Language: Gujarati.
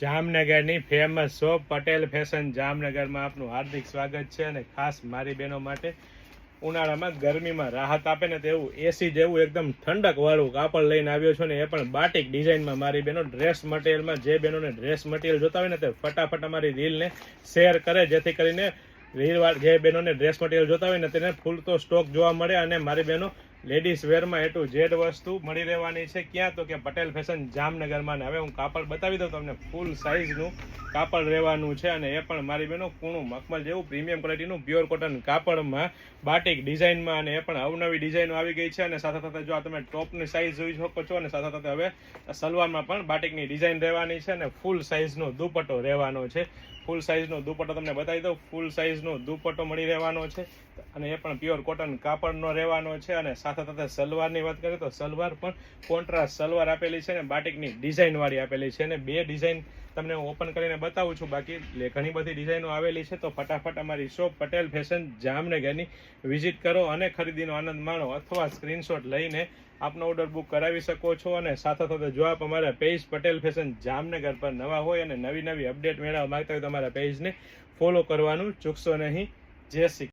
જામનગરની ફેમસ શોપ પટેલ ફેશન જામનગરમાં આપનું હાર્દિક સ્વાગત છે. અને ખાસ મારી બહેનો માટે ઉનાળામાં ગરમીમાં રાહત આપે ને તેવું એસી જેવું એકદમ ઠંડક વાળું કાપડ લઈને આવ્યો છું ને એ પણ બાટિક ડિઝાઇનમાં. મારી બહેનો ડ્રેસ મટીરિયલમાં જે બહેનોને ડ્રેસ મટીરિયલ જોતા હોય ને તે ફટાફટ અમારી રીલને શેર કરે, જેથી કરીને રીલવાળા જે બહેનોને ડ્રેસ મટીરિયલ જોતા હોય ને તેને ફૂલ તો સ્ટોક જોવા મળે. અને મારી બહેનો લેડીઝ વેરમાં એ ટુ ઝેડ વસ્તુ મળી રહેવાની છે. ક્યાં તો કે પટેલ ફેશન જામનગરમાં. હવે હું કાપડ બતાવી દઉં તમને. ફૂલ સાઇઝનું કાપડ રહેવાનું છે અને એ પણ મારી બહેનો કૂણું મખમલ જેવું પ્રીમિયમ ક્વોલિટીનું પ્યોર કોટન કાપડમાં બાટિક ડિઝાઇનમાં. અને એ પણ અવનવી ડિઝાઇનો આવી ગઈ છે. અને સાથે સાથે જો આ તમે ટોપની સાઇઝ જોઈ શકો છો. અને સાથે સાથે હવે સલવારમાં પણ બાટિકની ડિઝાઇન રહેવાની છે. અને ફૂલ સાઇઝનો દુપટ્ટો રહેવાનો છે. ફૂલ સાઇઝનો દુપટ્ટો તમને બતાવી દઉં. ફૂલ સાઇઝનો દુપટ્ટો મળી રહેવાનો છે અને એ પણ પ્યોર કોટન કાપડનો રહેવાનો છે. અને સાથે સાથે સલવારની વાત કરીએ તો સલવાર પણ કોન્ટ્રાસ્ટ સલવાર આપેલી છે અને બાટિકની ડિઝાઇન વાળી આપેલી છે. અને બે ડિઝાઇન તમને ઓપન કરીને બતાવું છું. બાકી ઘણી બધી ડિઝાઇનો આવેલી છે. તો ફટાફટ અમારી શોપ પટેલ ફેશન જામનગરની વિઝિટ કરો અને ખરીદીનો આનંદ માણો, અથવા સ્ક્રીનશોટ લઈને આપનો ઓર્ડર બુક કરાવી શકો છો. અને સાથે સાથે જો આપ અમારા પેજ પટેલ ફેશન જામનગર પર નવા હોય અને નવી નવી અપડેટ મેળવવા માંગતા હોય તો અમારા પેજને ફોલો કરવાનું ચૂકશો નહીં. જય શ્રી